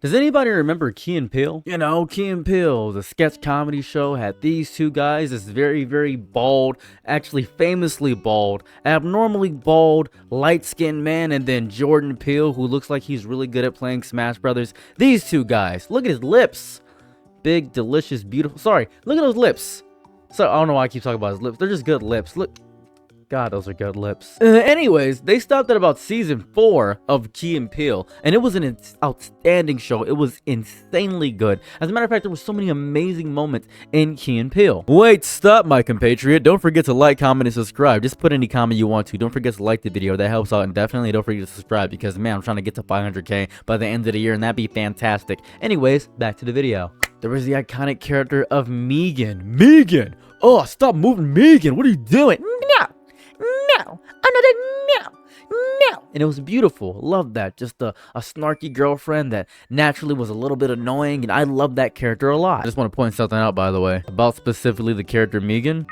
Does anybody remember Key and Peele? You know, Key and Peele, the sketch comedy show, had these two guys, this very bald, actually famously bald, abnormally bald, light-skinned man, and then Jordan Peele, who looks like he's really good at playing Smash Brothers. These two guys, look at his lips. Big, delicious, beautiful. Sorry, look at those lips. So I don't know why I keep talking about his lips. They're just good lips. Look. God, those are good lips. Anyways, they stopped at about season 4 of Key and Peele, and it was an outstanding show. It was insanely good. As a matter of fact, there were so many amazing moments in Key and Peele. Wait, stop, my compatriot. Don't forget to like, comment, and subscribe. Just put any comment you want to. Don't forget to like the video. That helps out, and definitely don't forget to subscribe because, man, I'm trying to get to 500K by the end of the year, and that'd be fantastic. Anyways, back to the video. There was the iconic character of Megan. Megan! Oh, stop moving, Megan! What are you doing? No, another no. And it was beautiful. Loved that. Just a snarky girlfriend that naturally was a little bit annoying, and I loved that character a lot. I just want to point something out, by the way, about specifically the character Megan.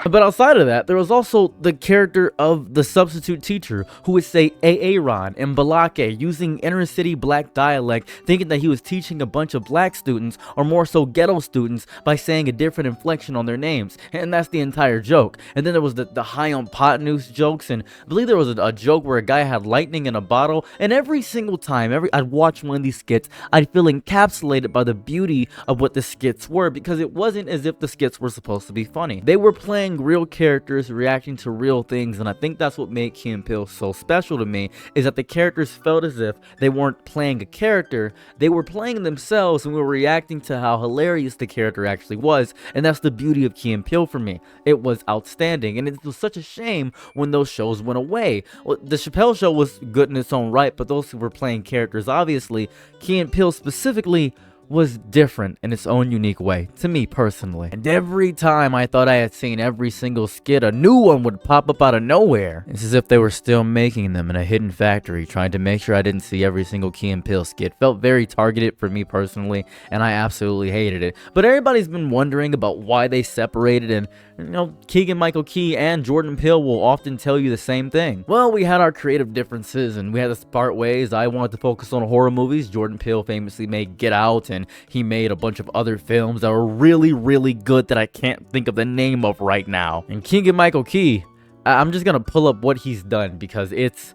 But outside of that, there was also the character of the substitute teacher who would say Aaron and Balake using inner city black dialect, thinking that he was teaching a bunch of black students, or more so ghetto students, by saying a different inflection on their names. And that's the entire joke. And then there was the high on pot noose jokes, and I believe there was a joke where a guy had lightning in a bottle, and every single time I'd watch one of these skits, I'd feel encapsulated by the beauty of what the skits were, because it wasn't as if the skits were supposed to be funny. They were playing real characters reacting to real things, and I think that's what made Key and Peele so special to me, is that the characters felt as if they weren't playing a character, they were playing themselves, and we were reacting to how hilarious the character actually was. And that's the beauty of Key and Peele for me. It was outstanding, and it was such a shame when those shows went away. Well, the Chappelle Show was good in its own right, but those who were playing characters, obviously, Key and Peele specifically was different in its own unique way, to me personally. And every time I thought I had seen every single skit, a new one would pop up out of nowhere. It's as if they were still making them in a hidden factory, trying to make sure I didn't see every single Key and Peele skit. Felt very targeted for me personally, and I absolutely hated it. But everybody's been wondering about why they separated, and you know, Keegan-Michael Key and Jordan Peele will often tell you the same thing. Well, we had our creative differences, and we had to part ways. I wanted to focus on horror movies. Jordan Peele famously made Get Out, and he made a bunch of other films that were really good that I can't think of the name of right now. And Keegan-Michael Key, I'm just gonna pull up what he's done because it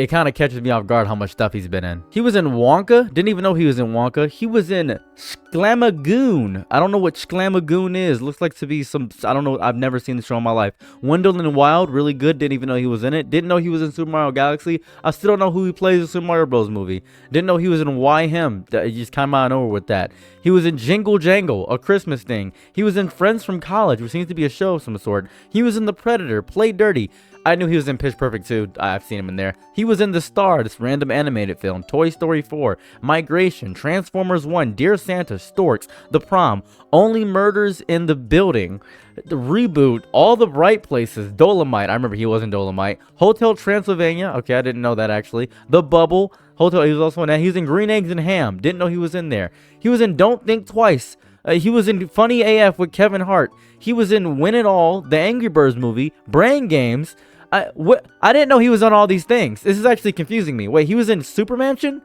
kind of catches me off guard how much stuff he's been in. He was in Wonka. Didn't even know he was in Wonka. He was in Schlamagoon. I don't know what Schlamagoon is. Looks like to be some, I don't know. I've never seen the show in my life. Wendell and Wild, really good. Didn't even know he was in it. Didn't know he was in Super Mario Galaxy. I still don't know who he plays in Super Mario Bros. Movie. Didn't know he was in Why Him. He just came out of nowhere with that. He was in Jingle Jangle, a Christmas thing. He was in Friends from College, which seems to be a show of some sort. He was in The Predator, Play Dirty. I knew he was in Pitch Perfect 2. I've seen him in there. He was in The Star, this random animated film, Toy Story 4, Migration, Transformers 1, Dear Santa, Storks, The Prom, Only Murders in the Building, the Reboot, All the Right Places, Dolomite. I remember he was in Dolomite. Hotel Transylvania. Okay, I didn't know that actually. The Bubble. Hotel. He was also in that. He was in Green Eggs and Ham. Didn't know he was in there. He was in Don't Think Twice. He was in Funny AF with Kevin Hart. He was in Win It All, the Angry Birds movie, Brain Games. I didn't know he was on all these things. This is actually confusing me. Wait, he was in Supermansion?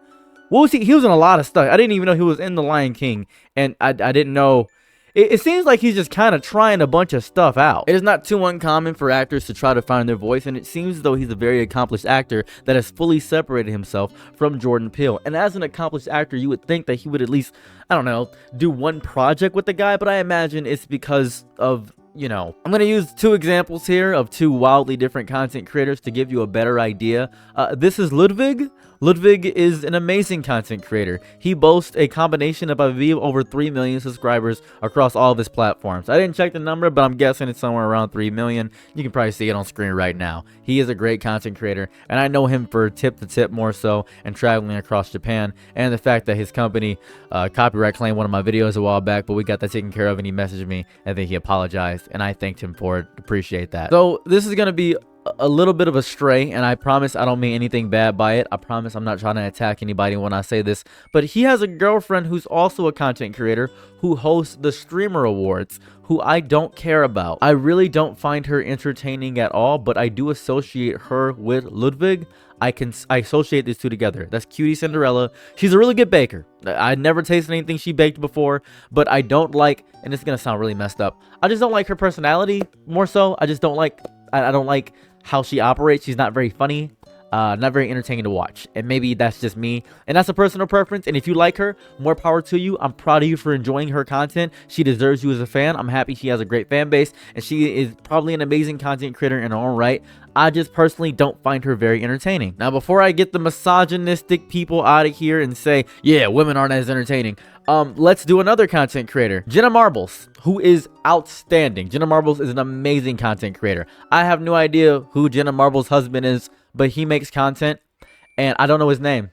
What was he? He was in a lot of stuff. I didn't even know he was in The Lion King. And I didn't know. It seems like he's just kind of trying a bunch of stuff out. It is not too uncommon for actors to try to find their voice, and it seems as though he's a very accomplished actor that has fully separated himself from Jordan Peele. And as an accomplished actor, you would think that he would at least, I don't know, do one project with the guy, but I imagine it's because of, you know, I'm going to use two examples here of two wildly different content creators to give you a better idea. This is Ludwig. Ludwig is an amazing content creator. He boasts a combination of, I believe, over 3 million subscribers across all of his platforms. I didn't check the number, but I'm guessing it's somewhere around 3 million. You can probably see it on screen right now. He is a great content creator, and I know him for tip to tip more so and traveling across Japan, and the fact that his company copyright claimed one of my videos a while back, but we got that taken care of, and he messaged me, and then he apologized, and I thanked him for it. Appreciate that. So this is going to be a little bit of a stray, and I promise I don't mean anything bad by it. I promise I'm not trying to attack anybody when I say this, but he has a girlfriend who's also a content creator who hosts the Streamer Awards, who I don't care about. I really don't find her entertaining at all, but I do associate her with Ludwig. I associate these two together. That's Cutie Cinderella. She's a really good baker. I never tasted anything she baked before, but I don't like, and it's gonna sound really messed up, I just don't like her personality more so. I just don't like, I don't like how she operates. She's not very funny, not very entertaining to watch, and maybe that's just me, and that's a personal preference. And if you like her, more power to you. I'm proud of you for enjoying her content. She deserves you as a fan. I'm happy she has a great fan base, and she is probably an amazing content creator in her own right. I just personally don't find her very entertaining. Now, before I get the misogynistic people out of here and say, yeah, women aren't as entertaining, let's do another content creator, Jenna Marbles, who is outstanding. Jenna Marbles is an amazing content creator. I have no idea who Jenna Marbles' husband is, but he makes content, and I don't know his name.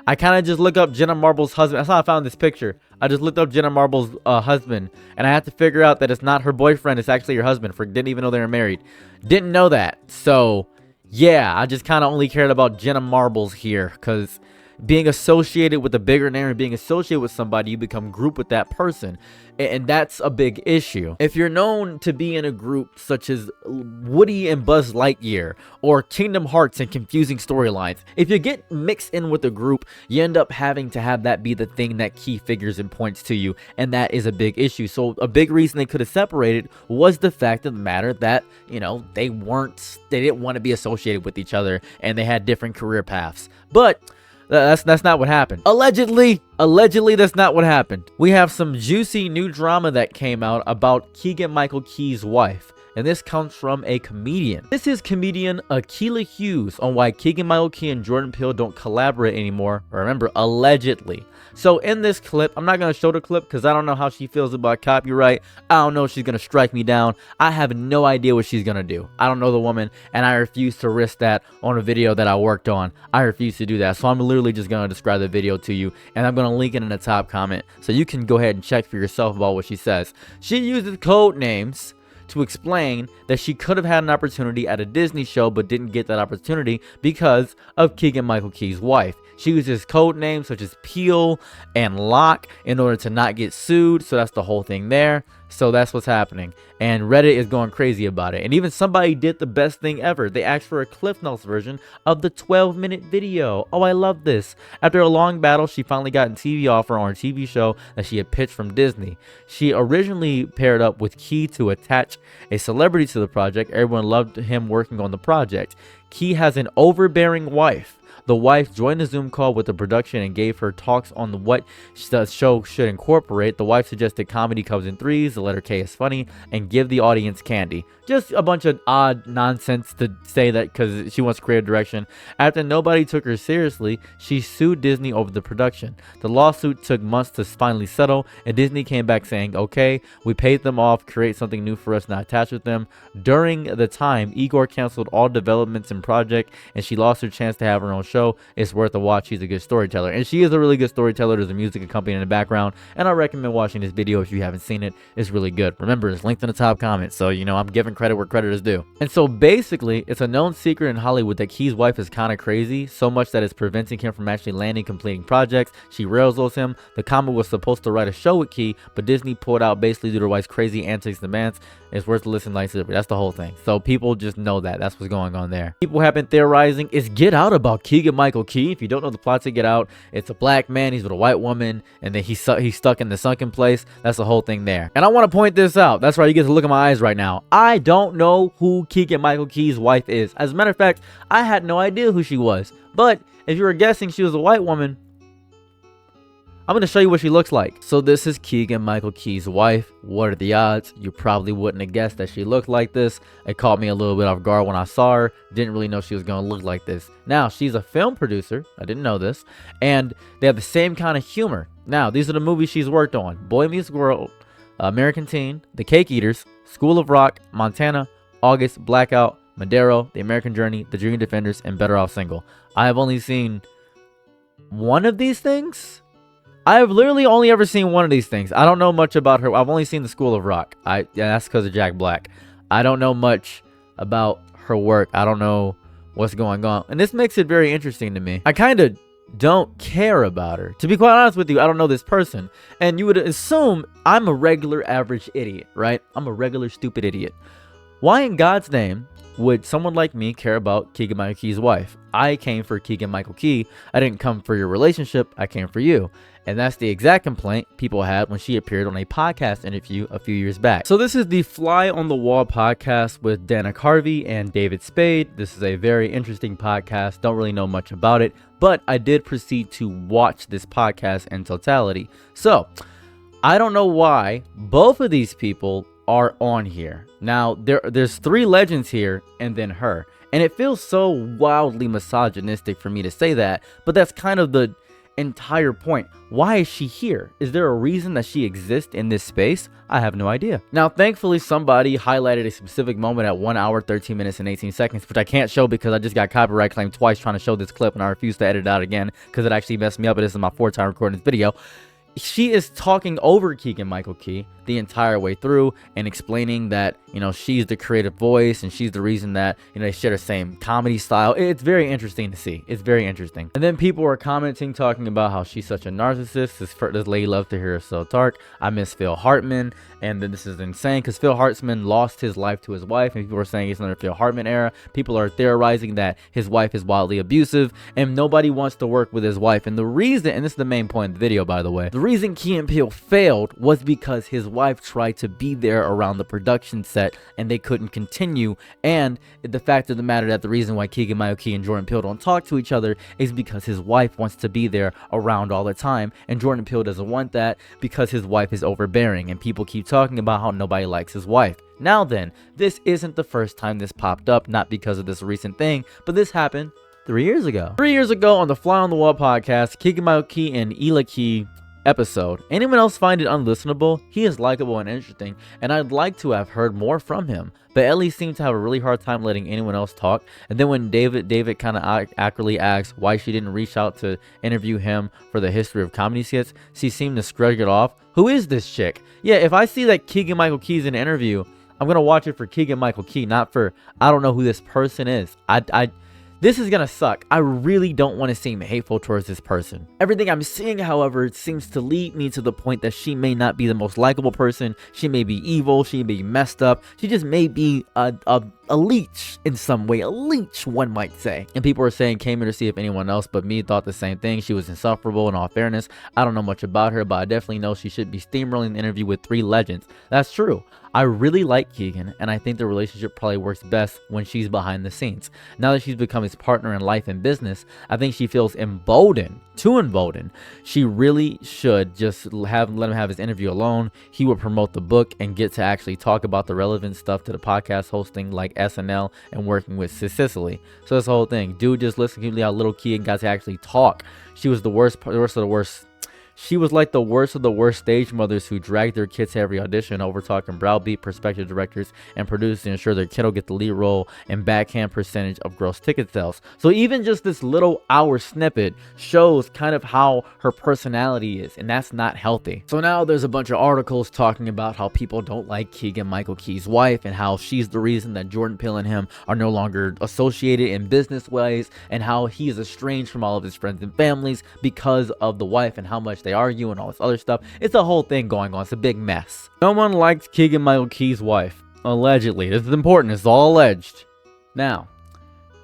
I kind of just look up Jenna Marbles' husband. That's how I found this picture. I just looked up Jenna Marbles' husband, and I had to figure out that it's not her boyfriend. It's actually her husband. Didn't even know they were married. Didn't know that. So, yeah, I just kind of only cared about Jenna Marbles here, because being associated with a bigger name or being associated with somebody, you become grouped with that person, and that's a big issue. If you're known to be in a group such as Woody and Buzz Lightyear or Kingdom Hearts and confusing storylines, if you get mixed in with a group, you end up having to have that be the thing that key figures and points to you, and that is a big issue. So a big reason they could have separated was the fact of the matter that, you know, they didn't want to be associated with each other, and they had different career paths. But that's not what happened. Allegedly, that's not what happened. We have some juicy new drama that came out about Keegan-Michael Key's wife, and this comes from a comedian. This is comedian Akilah Hughes on why Keegan-Michael Key and Jordan Peele don't collaborate anymore. Remember, allegedly. So in this clip, I'm not going to show the clip because I don't know how she feels about copyright. I don't know if she's going to strike me down. I have no idea what she's going to do. I don't know the woman, and I refuse to risk that on a video that I worked on. I refuse to do that. So I'm literally just going to describe the video to you, and I'm going to link it in the top comment so you can go ahead and check for yourself about what she says. She uses code names to explain that she could have had an opportunity at a Disney show but didn't get that opportunity because of Keegan-Michael Key's wife. She uses code names such as Peel and Lock in order to not get sued, so that's the whole thing there. So that's what's happening, and Reddit is going crazy about it. And even somebody did the best thing ever. They asked for a Cliff Notes version of the 12-minute video. Oh, I love this. After a long battle, she finally got a TV offer on a TV show that she had pitched from Disney. She originally paired up with Key to attach a celebrity to the project. Everyone loved him working on the project. Key has an overbearing wife. The wife joined the Zoom call with the production and gave her talks on what the show should incorporate. The wife suggested comedy comes in threes, the letter K is funny, and give the audience candy. Just a bunch of odd nonsense to say that because she wants creative direction. After nobody took her seriously, she sued Disney over the production. The lawsuit took months to finally settle, and Disney came back saying, okay, we paid them off, create something new for us, not attached with them. During the time, Igor canceled all developments and project, and she lost her chance to have her own show. It's worth a watch. She's a good storyteller, and she is a really good storyteller. There's a music accompanying in the background, and I recommend watching this video if you haven't seen it. It's really good. Remember, it's linked in the top comment, so you know I'm giving credit where credit is due. And so basically, it's a known secret in Hollywood that Key's wife is kind of crazy, so much that it's preventing him from actually landing completing projects. She railroads him. The comic was supposed to write a show with Key, but Disney pulled out basically due to her wife's crazy antics and demands. It's worth listening like this. That's the whole thing. So people just know that. That's what's going on there. People have been theorizing, is Get Out about Keegan-Michael Key? If you don't know the plot to Get Out, it's a black man, he's with a white woman, and then he's stuck in the sunken place. That's the whole thing there. And I want to point this out. That's right, you get to look at my eyes right now. I don't know who Keegan-Michael Key's wife is. As a matter of fact, I had no idea who she was. But if you were guessing she was a white woman, I'm going to show you what she looks like. So this is Keegan-Michael Key's wife. What are the odds? You probably wouldn't have guessed that she looked like this. It caught me a little bit off guard when I saw her. Didn't really know she was going to look like this. Now, she's a film producer. I didn't know this. And they have the same kind of humor. Now, these are the movies she's worked on. Boy Meets World, American Teen, The Cake Eaters, School of Rock, Montana, August, Blackout, Madero, The American Journey, The Dream Defenders, and Better Off Single. I have only seen one of these things. I've literally only ever seen one of these things. I don't know much about her. I've only seen The School of Rock. Yeah, that's because of Jack Black. I don't know much about her work. I don't know what's going on. And this makes it very interesting to me. I kind of don't care about her. To be quite honest with you, I don't know this person. And you would assume I'm a regular average idiot, right? I'm a regular stupid idiot. Why in God's name would someone like me care about Keegan-Michael Key's wife? I came for Keegan-Michael Key. I didn't come for your relationship. I came for you. And that's the exact complaint people had when she appeared on a podcast interview a few years back. So this is the Fly on the Wall podcast with Dana Carvey and David Spade. This is a very interesting podcast. Don't really know much about it, but I did proceed to watch this podcast in totality. So I don't know why both of these people are on here. Now, there's three legends here and then her. And it feels so wildly misogynistic for me to say that, but that's kind of the entire point. Why is she here? Is there a reason that she exists in this space? I have no idea. Now, thankfully, somebody highlighted a specific moment at 1 hour, 13 minutes, and 18 seconds, which I can't show because I just got copyright claimed twice trying to show this clip, and I refuse to edit it out again because it actually messed me up, and this is my fourth time recording this video. She is talking over Keegan-Michael Key the entire way through and explaining that, you know, she's the creative voice and she's the reason that, you know, they share the same comedy style. It's very interesting to see. It's very interesting. And then people are commenting, talking about how she's such a narcissist. This lady loves to hear her so dark. I miss Phil Hartman. And then this is insane because Phil Hartman lost his life to his wife. And people are saying it's another Phil Hartman era. People are theorizing that his wife is wildly abusive and nobody wants to work with his wife. And the reason, and this is the main point of the video, by the way, the reason Key and Peele failed was because his wife tried to be there around the production set and they couldn't continue. And the fact of the matter that the reason why Keegan-Michael Key and Jordan Peele don't talk to each other is because his wife wants to be there around all the time, and Jordan Peele doesn't want that because his wife is overbearing, and people keep talking about how nobody likes his wife. Now then, this isn't the first time this popped up, not because of this recent thing, but this happened 3 years ago. 3 years ago on the Fly on the Wall podcast, Keegan-Michael Key and Ela Key episode. Anyone else find it unlistenable? He is likable and interesting, and I'd like to have heard more from him, but Ellie seemed to have a really hard time letting anyone else talk. And then when David kind of accurately asked why she didn't reach out to interview him for the history of comedy skits, she seemed to shrug it off. Who is this chick? Yeah, if I see that Keegan-Michael Key's in an interview, I'm gonna watch it for Keegan-Michael Key, not for I don't know who this person is. This is gonna suck. I really don't want to seem hateful towards this person. Everything I'm seeing, however, seems to lead me to the point that she may not be the most likable person. She may be evil. She may be messed up. She just may be a leech in some way. A leech, one might say. And people are saying came here to see if anyone else but me thought the same thing. She was insufferable in all fairness. I don't know much about her, but I definitely know she should be steamrolling the interview with three legends. That's true. I really like Keegan, and I think the relationship probably works best when she's behind the scenes. Now that she's become his partner in life and business, I think she feels emboldened, too emboldened. She really should just let him have his interview alone. He would promote the book and get to actually talk about the relevant stuff to the podcast hosting like SNL and working with Sicily. So this whole thing, dude, just listen to how little Keegan got to actually talk. She was the worst of the worst. She was like the worst of the worst stage mothers who dragged their kids to every audition, over talking browbeat prospective directors and producers to ensure their kid will get the lead role and backhand percentage of gross ticket sales. So even just this little hour snippet shows kind of how her personality is, and that's not healthy. So now there's a bunch of articles talking about how people don't like Keegan-Michael Key's wife and how she's the reason that Jordan Peele and him are no longer associated in business ways, and how he is estranged from all of his friends and families because of the wife and how much they argue and all this other stuff. It's a whole thing going on. It's a big mess. No one liked Keegan-Michael Key's wife. Allegedly. This is important. It's all alleged. Now,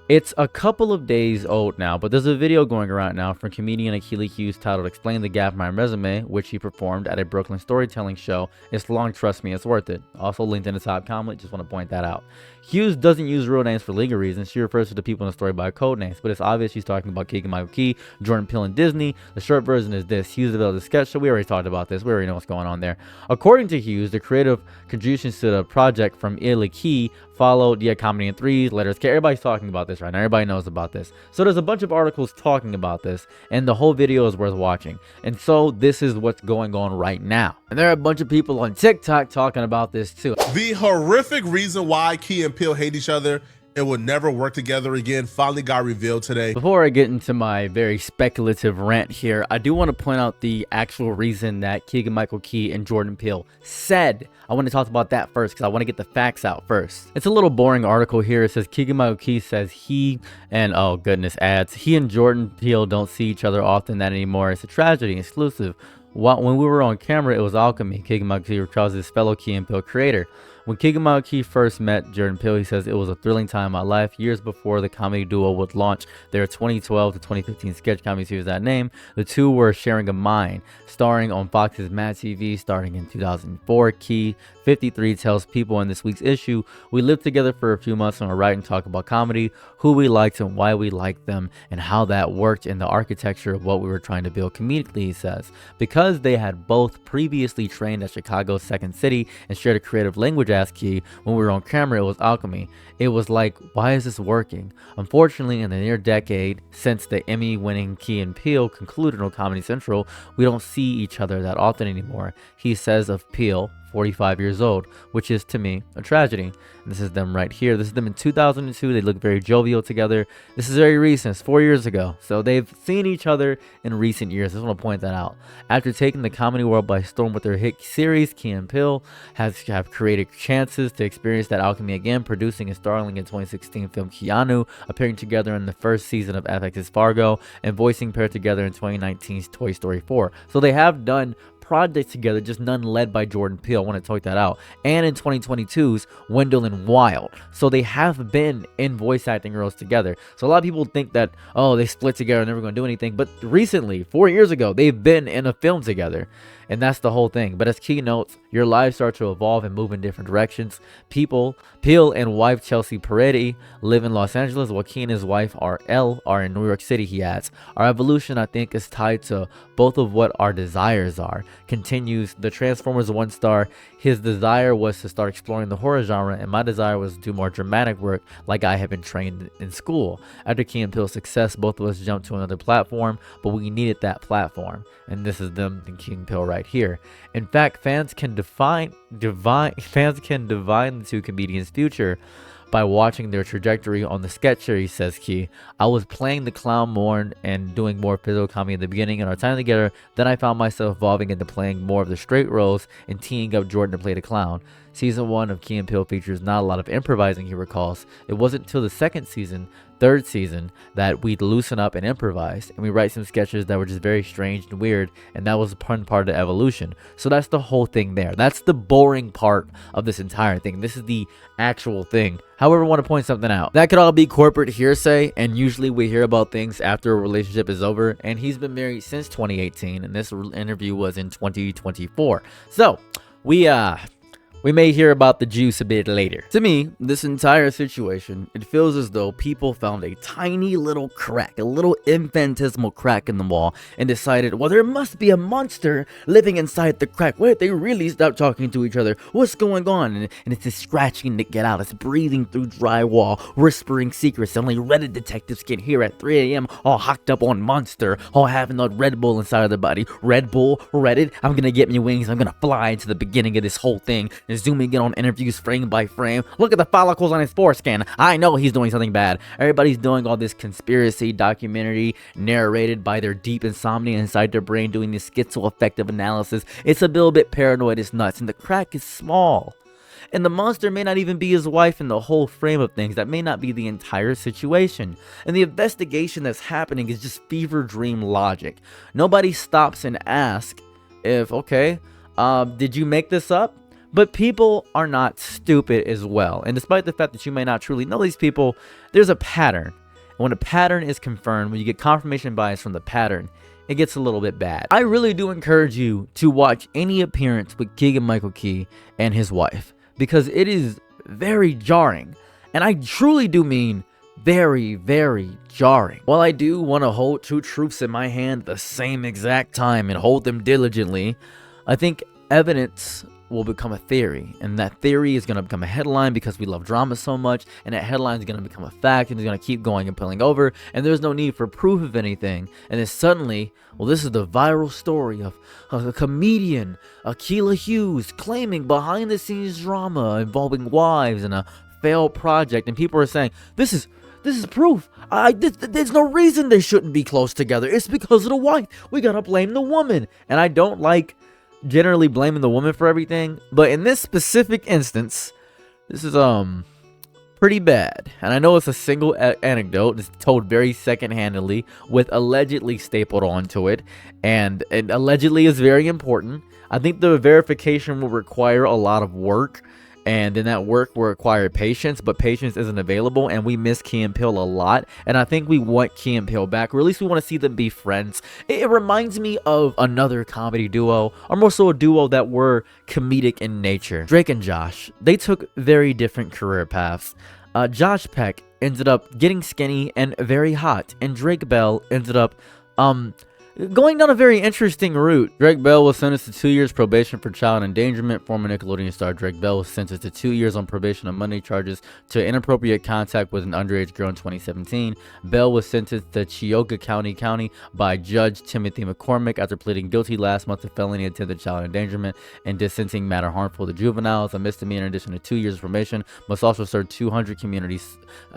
it's a couple of days old now, but there's a video going around now from comedian Akili Hughes titled Explain the Gap in My Resume, which he performed at a Brooklyn storytelling show. It's long, trust me, it's worth it. Also linked in the top comment, just want to point that out. Hughes doesn't use real names for legal reasons. She refers to the people in the story by code names, but it's obvious she's talking about Keegan-Michael Key, Jordan Peele, and Disney. The short version is this. Hughes developed a sketch show. We already talked about this. We already know what's going on there. According to Hughes, the creative contributions to the project from Ela Key followed comedy in threes, letters. Everybody's talking about this right now. Everybody knows about this. So there's a bunch of articles talking about this, and the whole video is worth watching. And so this is what's going on right now. And there are a bunch of people on TikTok talking about this too. The horrific reason why Key and Peele hate each other and would never work together again finally got revealed today. Before I get into my very speculative rant here, I do want to point out the actual reason that Keegan-Michael Key and Jordan Peele said. I want to talk about that first because I want to get the facts out first. It's a little boring article here. It says Keegan-Michael Key says he and, oh goodness, adds, he and Jordan Peele don't see each other often that anymore. It's a tragedy, exclusive. When we were on camera, it was alchemy. Keegan-Michael Key recalls his fellow Key and Peele creator. When Keegan-Michael Key first met Jordan Peele, he says it was a thrilling time in my life. Years before the comedy duo would launch their 2012 to 2015 sketch comedy series that name, the two were sharing a mind, starring on Fox's Mad TV starting in 2004. Key 53 tells People in this week's issue, we lived together for a few months on a write and talk about comedy, who we liked and why we liked them, and how that worked in the architecture of what we were trying to build comedically, he says. Because they had both previously trained at Chicago's Second City and shared a creative language as Key, when we were on camera, it was alchemy. It was like, why is this working? Unfortunately, in the near decade since the Emmy-winning Key and Peele concluded on Comedy Central, we don't see each other that often anymore, he says of Peele, 45 years old, which is to me a tragedy. And this is them right here. This is them in 2002. They look very jovial together. This is very recent. It's 4 years ago. So they've seen each other in recent years. I just want to point that out. After taking the comedy world by storm with their hit series, Key and Peele have created chances to experience that alchemy again, producing and starring in 2016 film Keanu, appearing together in the first season of FX's Fargo, and voicing paired together in 2019's Toy Story 4. So they have done projects together, just none led by Jordan Peele. I want to talk that out. And in 2022's Wendell and Wild. So they have been in voice acting roles together. So a lot of people think that, oh, they split together and never going to do anything. But recently, 4 years ago, they've been in a film together. And that's the whole thing. But as Key notes, your lives start to evolve and move in different directions. Peele and wife Chelsea Peretti live in Los Angeles, while Key and his wife are in New York City, he adds. Our evolution, I think, is tied to both of what our desires are. Continues, the Transformers one star, his desire was to start exploring the horror genre, and my desire was to do more dramatic work like I had been trained in school. After Key and Peele's success, both of us jumped to another platform, but we needed that platform. And this is them and Key and Peele right here. In fact, fans can divine the two comedians' future by watching their trajectory on the sketch series, says Key. I was playing the clown more and doing more physical comedy in the beginning, and our time together, then I found myself evolving into playing more of the straight roles and teeing up Jordan to play the clown. Season 1 of Key and Peele features not a lot of improvising, he recalls. It wasn't until the third season, that we'd loosen up and improvise, and we write some sketches that were just very strange and weird, and that was a fun part of the evolution. So that's the whole thing there. That's the boring part of this entire thing. This is the actual thing. However, I want to point something out. That could all be corporate hearsay, and usually we hear about things after a relationship is over, and he's been married since 2018, and this interview was in 2024. So, we may hear about the juice a bit later. To me, this entire situation, it feels as though people found a tiny little crack, a little infinitesimal crack in the wall, and decided, well, there must be a monster living inside the crack. What if they really stop talking to each other? What's going on? And it's just scratching to get out. It's breathing through drywall, whispering secrets. Only Reddit detectives can hear at 3 a.m. all hocked up on monster, all having a Red Bull inside of their body. Red Bull, Reddit, I'm gonna get me wings. I'm gonna fly into the beginning of this whole thing. And zooming in on interviews frame by frame. Look at the follicles on his foreskin. I know he's doing something bad. Everybody's doing all this conspiracy documentary narrated by their deep insomnia inside their brain, doing this schizoaffective analysis. It's a little bit paranoid, it's nuts, and the crack is small. And the monster may not even be his wife in the whole frame of things. That may not be the entire situation. And the investigation that's happening is just fever dream logic. Nobody stops and asks if, okay, did you make this up? But people are not stupid as well. And despite the fact that you may not truly know these people, there's a pattern. And when a pattern is confirmed, when you get confirmation bias from the pattern, it gets a little bit bad. I really do encourage you to watch any appearance with Keegan-Michael Key and his wife, because it is very jarring. And I truly do mean very, very jarring. While I do want to hold two truths in my hand at the same exact time and hold them diligently, I think evidence will become a theory, and that theory is going to become a headline because we love drama so much, and that headline is going to become a fact, and it's going to keep going and pulling over, and there's no need for proof of anything. And then suddenly, well, this is the viral story of a comedian, Akilah Hughes, claiming behind the scenes drama involving wives and a failed project, and people are saying this is proof. There's no reason they shouldn't be close together. It's because of the wife. We gotta blame the woman. And I don't like generally blaming the woman for everything, but in this specific instance, this is pretty bad. And I know it's a single anecdote. It's told very second-handedly with allegedly stapled onto it, and allegedly is very important. I think the verification will require a lot of work, and then that work will require patience, but patience isn't available, and we miss Key and Peele a lot, and I think we want Key and Peele back, or at least we want to see them be friends. It reminds me of another comedy duo, or more so a duo that were comedic in nature. Drake and Josh. They took very different career paths. Josh Peck ended up getting skinny and very hot, and Drake Bell ended up going down a very interesting route. Drake Bell was sentenced to 2 years probation for child endangerment. Former Nickelodeon star Drake Bell was sentenced to 2 years on probation on money charges to inappropriate contact with an underage girl in 2017. Bell was sentenced to Cuyahoga County by Judge Timothy McCormick after pleading guilty last month to felony attempted child endangerment and distancing matter harmful to juveniles. A misdemeanor in addition to 2 years of probation must also serve 200 community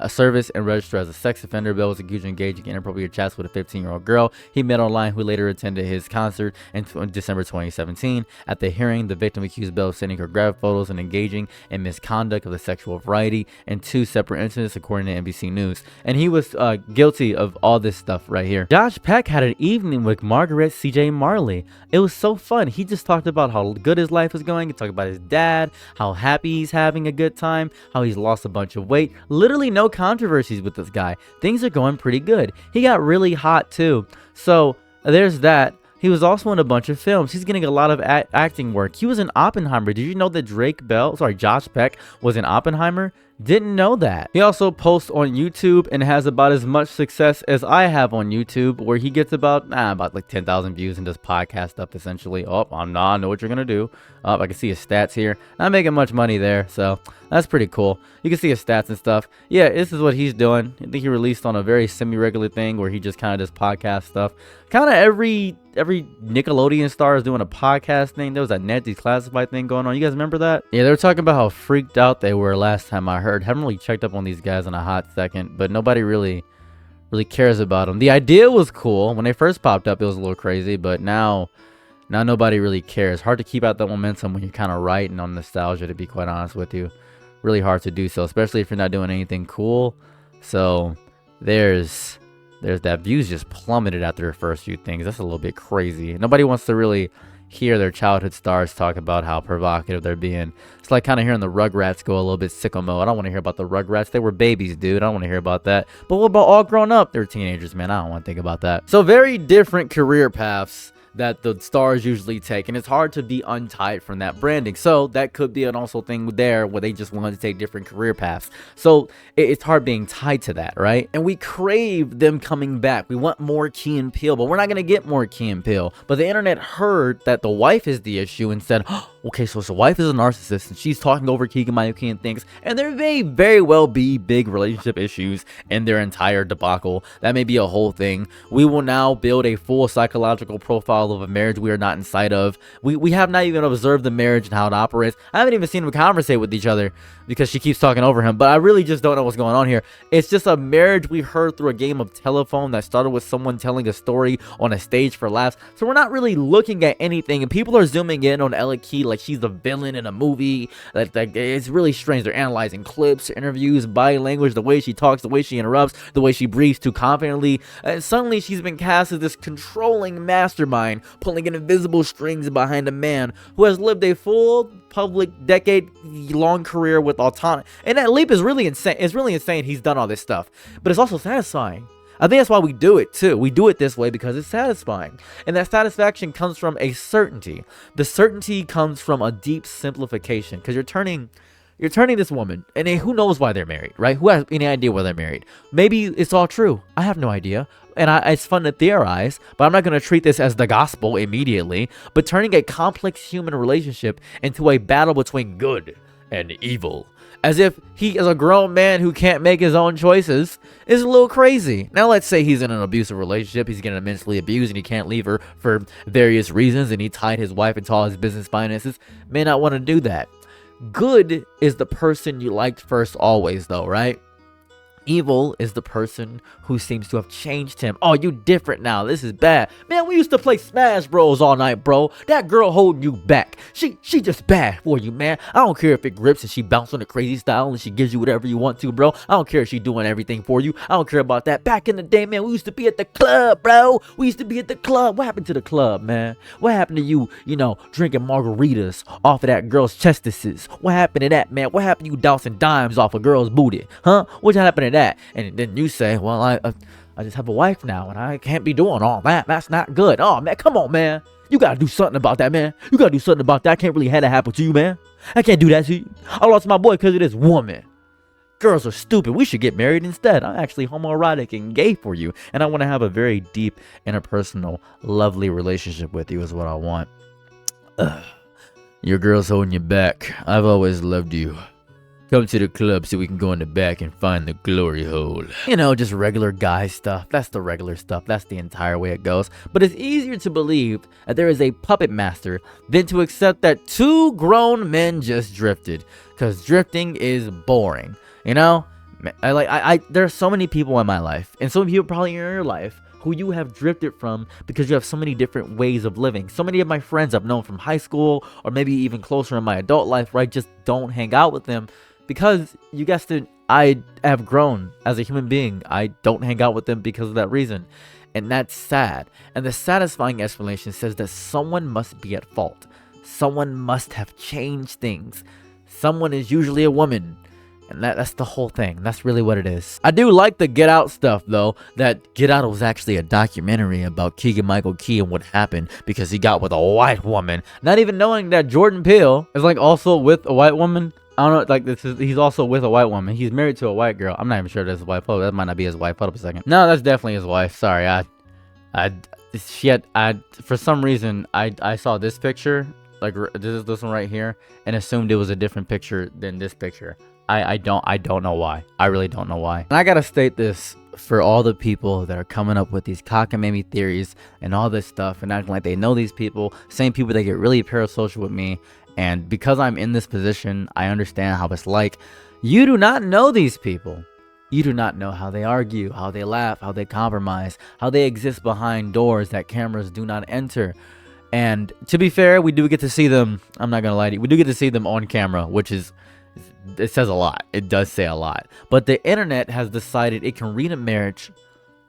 service and register as a sex offender. Bell was accused of engaging in inappropriate chats with a 15-year-old girl he met online, who later attended his concert in December 2017. At the hearing, the victim accused Bell of sending her graphic photos and engaging in misconduct of the sexual variety in 2 separate incidents, according to NBC News. And he was guilty of all this stuff right here. Josh Peck had an evening with Margaret C.J. Marley. It was so fun. He just talked about how good his life is going. He talked about his dad, how happy he's having a good time, how he's lost a bunch of weight. Literally no controversies with this guy. Things are going pretty good. He got really hot too. So there's that. He was also in a bunch of films. He's getting a lot of acting work. He was in Oppenheimer. Did you know that Josh Peck was in Oppenheimer? Didn't know that. He also posts on YouTube and has about as much success as I have on YouTube, where he gets about like 10,000 views and does podcast stuff essentially. I know what you're gonna do. I can see his stats here. Not making much money there, so that's pretty cool. You can see his stats and stuff. Yeah, this is what he's doing. I think he released on a very semi-regular thing where he just kind of does podcast stuff. Kind of every Nickelodeon star is doing a podcast thing. There was that Ned Declassified thing going on. You guys remember that? Yeah, they were talking about how freaked out they were last time I heard. Haven't really checked up on these guys in a hot second, but nobody really cares about them. The idea was cool. When they first popped up, it was a little crazy, but now nobody really cares. Hard to keep out the momentum when you're kind of writing on nostalgia, to be quite honest with you. Really hard to do so, especially if you're not doing anything cool. So there's that. Views just plummeted after the first few things. That's a little bit crazy. Nobody wants to really hear their childhood stars talk about how provocative they're being. It's like kind of hearing the Rugrats go a little bit sicko mode. I don't want to hear about the Rugrats. They were babies, dude. I don't want to hear about that. But what about all grown up? They're teenagers, man. I don't want to think about that. So very different career paths that the stars usually take, and it's hard to be untied from that branding. So that could be an also thing there where they just wanted to take different career paths. So it's hard being tied to that, right? And we crave them coming back. We want more Key and Peele, but we're not going to get more Key and Peele. But the internet heard that the wife is the issue and said, oh, okay, so the wife is a narcissist and she's talking over Keegan-Michael and things, and there may very well be big relationship issues in their entire debacle. That may be a whole thing. We will now build a full psychological profile of a marriage we are not inside of. We have not even observed the marriage and how it operates. I haven't even seen them conversate with each other because she keeps talking over him, but I really just don't know what's going on here. It's just a marriage we heard through a game of telephone that started with someone telling a story on a stage for laughs. So we're not really looking at anything, and people are zooming in on Ella Key like she's the villain in a movie. Like it's really strange. They're analyzing clips, interviews, body language, the way she talks, the way she interrupts, the way she breathes too confidently, and suddenly she's been cast as this controlling mastermind pulling in invisible strings behind a man who has lived a full public decade-long career with autonomy. And that leap is really insane. It's really insane he's done all this stuff, but it's also satisfying. I think that's why we do it too. We do it this way because it's satisfying. And that satisfaction comes from a certainty. The certainty comes from a deep simplification, because you're turning this woman, and who knows why they're married, right? Who has any idea why they're married? Maybe it's all true. I have no idea. And it's fun to theorize, but I'm not going to treat this as the gospel immediately. But turning a complex human relationship into a battle between good and evil, as if he is a grown man who can't make his own choices, is a little crazy. Now, let's say he's in an abusive relationship. He's getting mentally abused and he can't leave her for various reasons, and he tied his wife into all his business finances. May not want to do that. Good is the person you liked first always, though, right? Evil is the person who seems to have changed him. Oh, you different now. This is bad. Man, we used to play Smash Bros all night, bro. That girl holding you back. She just bad for you, man. I don't care if it grips and she bounces on a crazy style and she gives you whatever you want to, bro. I don't care if she doing everything for you. I don't care about that. Back in the day, man, we used to be at the club, bro. We used to be at the club. What happened to the club, man? What happened to you, drinking margaritas off of that girl's chestises? What happened to that, man? What happened to you dousing dimes off a girl's booty? Huh? What happened to that? And then you say, well, I just have a wife now and I can't be doing all that. That's not good. Oh, man, come on, man. You gotta do something about that, man. You gotta do something about that. I can't really have that happen to you, man. I can't do that to you. I lost my boy because of this woman. Girls are stupid. We should get married instead. I'm actually homoerotic and gay for you, and I want to have a very deep, interpersonal, lovely relationship with you is what I want. Your girl's holding you back. I've always loved you. Come to the club so we can go in the back and find the glory hole. Just regular guy stuff. That's the regular stuff. That's the entire way it goes. But it's easier to believe that there is a puppet master than to accept that two grown men just drifted. Because drifting is boring. There are so many people in my life, and so many people probably in your life, who you have drifted from because you have so many different ways of living. So many of my friends I've known from high school, or maybe even closer in my adult life, where I just don't hang out with them. Because, you guessed it, I have grown as a human being. I don't hang out with them because of that reason. And that's sad. And the satisfying explanation says that someone must be at fault. Someone must have changed things. Someone is usually a woman. And that's the whole thing. That's really what it is. I do like the Get Out stuff, though. That Get Out was actually a documentary about Keegan-Michael Key and what happened because he got with a white woman. Not even knowing that Jordan Peele is also with a white woman. I don't know, he's also with a white woman. He's married to a white girl. I'm not even sure that's his wife. Oh, that might not be his wife. Hold up a second. No, that's definitely his wife. Sorry, for some reason, I saw this picture, this one right here, and assumed it was a different picture than this picture. I don't know why. I really don't know why. And I gotta state this for all the people that are coming up with these cockamamie theories and all this stuff and acting like they know these people, same people that get really parasocial with me. And because I'm in this position, I understand how it's like. You do not know these people. You do not know how they argue, how they laugh, how they compromise, how they exist behind doors that cameras do not enter. And to be fair, we do get to see them. I'm not going to lie to you. We do get to see them on camera, which is, it says a lot. It does say a lot. But the internet has decided it can read a marriage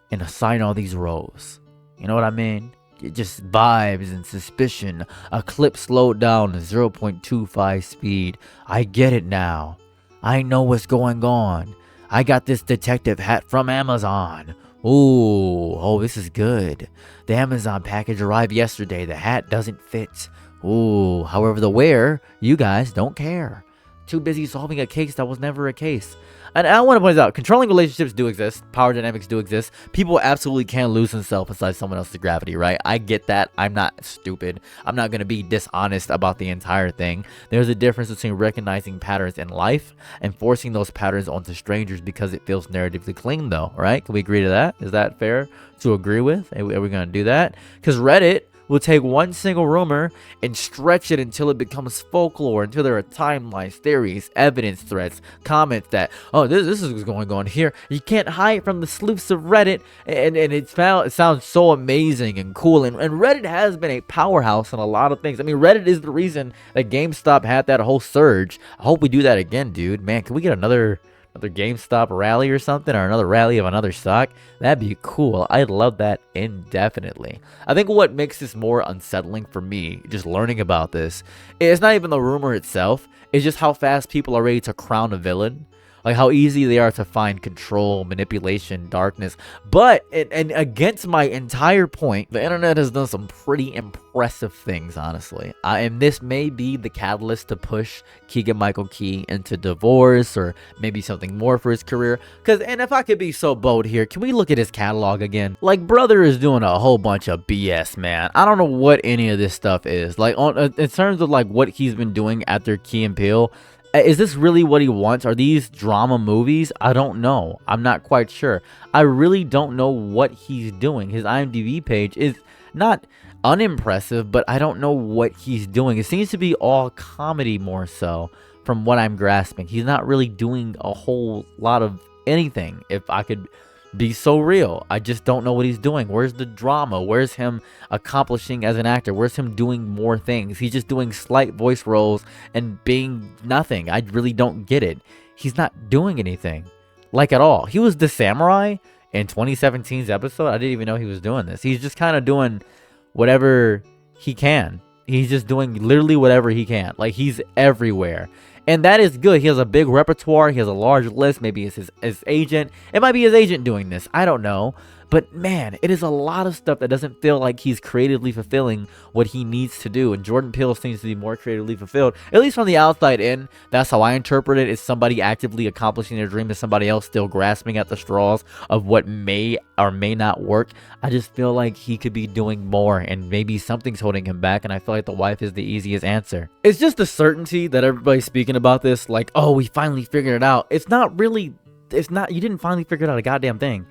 and assign all these roles. You know what I mean? Just vibes and suspicion. A clip slowed down to 0.25 speed. I get it now. I know what's going on. I got this detective hat from Amazon. Ooh, oh, this is good. The Amazon package arrived yesterday. The hat doesn't fit. Ooh, however, the wearer, you guys don't care. Too busy solving a case that was never a case. And I want to point out, controlling relationships do exist. Power dynamics do exist. People absolutely can lose themselves inside someone else's gravity, right? I get that. I'm not stupid. I'm not going to be dishonest about the entire thing. There's a difference between recognizing patterns in life and forcing those patterns onto strangers because it feels narratively clean, though, right? Can we agree to that? Is that fair to agree with? Are we going to do that? Because Reddit will take one single rumor and stretch it until it becomes folklore, until there are timelines, theories, evidence threads, comments that, oh, this is what's going on here. You can't hide from the sleuths of Reddit, and it sounds so amazing and cool. And Reddit has been a powerhouse in a lot of things. I mean, Reddit is the reason that GameStop had that whole surge. I hope we do that again, dude. Man, can we get another GameStop rally or something, or another rally of another stock? That'd be cool. I'd love that indefinitely. I think what makes this more unsettling for me, just learning about this, is not even the rumor itself. It's just how fast people are ready to crown a villain. Like how easy they are to find control, manipulation, darkness. But, and against my entire point, the internet has done some pretty impressive things, honestly. And this may be the catalyst to push Keegan-Michael Key into divorce or maybe something more for his career. And if I could be so bold here, can we look at his catalog again? Like, brother is doing a whole bunch of BS, man. I don't know what any of this stuff is. Like, in terms of like what he's been doing after Key and Peele, is this really what he wants? Are these drama movies? I don't know. I'm not quite sure. I really don't know what he's doing. His IMDb page is not unimpressive, but I don't know what he's doing. It seems to be all comedy more so. from what I'm grasping. He's not really doing a whole lot of anything, if I could be so real. I just don't know what he's doing. Where's the drama? Where's him accomplishing as an actor? Where's him doing more things? He's just doing slight voice roles and being nothing. I really don't get it. He's not doing anything, like, at all. He was the samurai in 2017's episode. I didn't even know he was doing this. He's just kind of doing whatever he can. He's just doing literally whatever he can. Like, he's everywhere. And that is good. He has a big repertoire. He has a large list. Maybe it's his agent. It might be his agent doing this. I don't know. But man, it is a lot of stuff that doesn't feel like he's creatively fulfilling what he needs to do. And Jordan Peele seems to be more creatively fulfilled, at least from the outside in. That's how I interpret it. Is somebody actively accomplishing their dream, and somebody else still grasping at the straws of what may or may not work. I just feel like he could be doing more, and maybe something's holding him back. And I feel like the wife is the easiest answer. It's just the certainty that everybody's speaking about this, like, oh, we finally figured it out. It's not really. It's not. You didn't finally figure out a goddamn thing.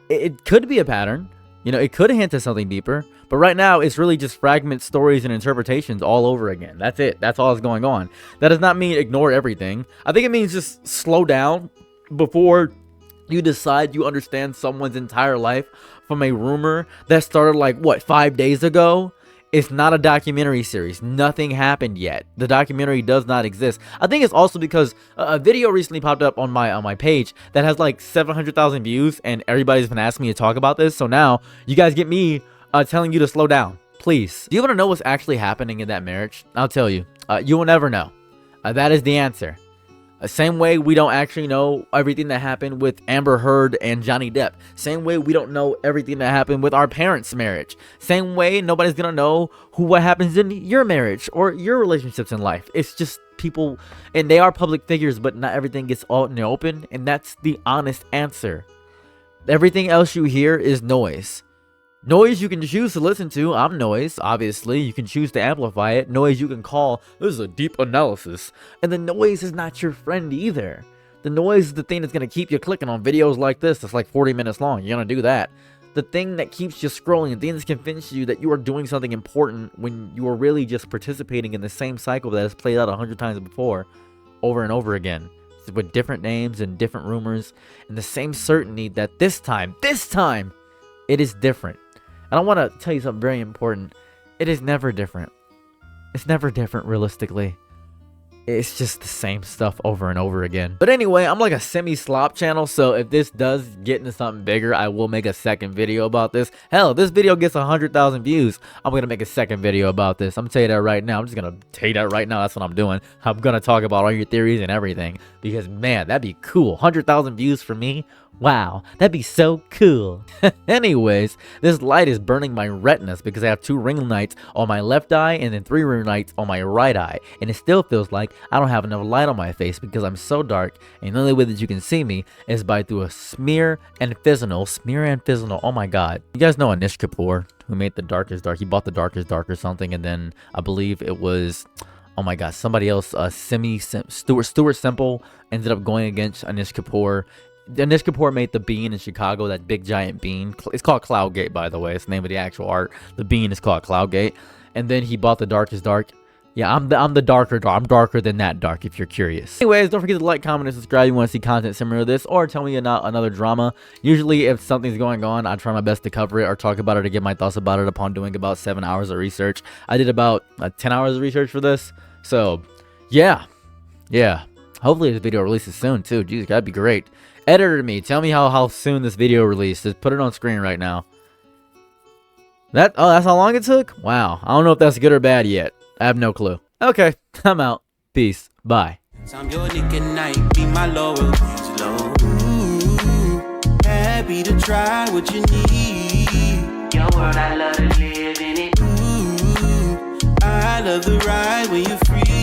It could be a pattern, you know, it could hint at something deeper, but right now it's really just fragment stories and interpretations all over again. That's it. That's all that's going on. That does not mean ignore everything. I think it means just slow down before you decide you understand someone's entire life from a rumor that started like, what, 5 days ago? It's not a documentary series. Nothing happened yet. The documentary does not exist. I think it's also because a video recently popped up on my page that has like 700,000 views, and everybody's been asking me to talk about this. So now you guys get me telling you to slow down, please. Do you want to know what's actually happening in that marriage? I'll tell you. You will never know. That is the answer. Same way we don't actually know everything that happened with Amber Heard and Johnny Depp. Same way we don't know everything that happened with our parents' marriage. Same way nobody's gonna know what happens in your marriage or your relationships in life. It's just people, and they are public figures, but not everything gets out in the open, and that's the honest answer. Everything else you hear is noise. Noise you can choose to listen to. I'm noise, obviously. You can choose to amplify it. Noise you can call, this is a deep analysis. And the noise is not your friend either. The noise is the thing that's going to keep you clicking on videos like this that's like 40 minutes long. You're going to do that. The thing that keeps you scrolling, the thing that's convinced you that you are doing something important when you are really just participating in the same cycle that has played out 100 times before, over and over again, with different names and different rumors, and the same certainty that this time, it is different. And I want to tell you something very important. It is never different. It's never different, realistically. It's just the same stuff over and over again. But anyway, I'm like a semi-slop channel, so if this does get into something bigger, I will make a second video about this. Hell, if this video gets 100,000 views, I'm going to make a second video about this. I'm going to tell you that right now. I'm just going to tell you that right now. That's what I'm doing. I'm going to talk about all your theories and everything. Because, man, that'd be cool. 100,000 views for me? Wow, that'd be so cool. Anyways, this light is burning my retinas because I have 2 ring lights on my left eye and then 3 ring lights on my right eye. And it still feels like I don't have enough light on my face because I'm so dark, and the only way that you can see me is by through a smear and fizzle. Oh my god. You guys know Anish Kapoor, who made The Darkest Dark. He bought The Darkest Dark or something, and then I believe it was, oh my god, somebody else, Stuart Semple ended up going against Anish Kapoor. Anish Kapoor made The Bean in Chicago, that big giant bean. It's called Cloudgate, by the way. It's the name of the actual art. The bean is called Cloudgate. And then he bought The Darkest Dark. Yeah, I'm the darker dark. I'm darker than that dark, if you're curious. Anyways, don't forget to like, comment, and subscribe if you want to see content similar to this, or tell me another drama. Usually, if something's going on, I try my best to cover it or talk about it or give my thoughts about it upon doing about 7 hours of research. I did about 10 hours of research for this. So, yeah. Hopefully this video releases soon, too. Jeez, that'd be great. Editor me, tell me how soon this video released. Just put it on screen right now. That's how long it took? Wow. I don't know if that's good or bad yet. I have no clue. Okay, I'm out. Peace. Bye. I'm your Nick and Night, be my Laurel. Happy to try what you need. Your world, I love to live in it. I love the ride when you're free.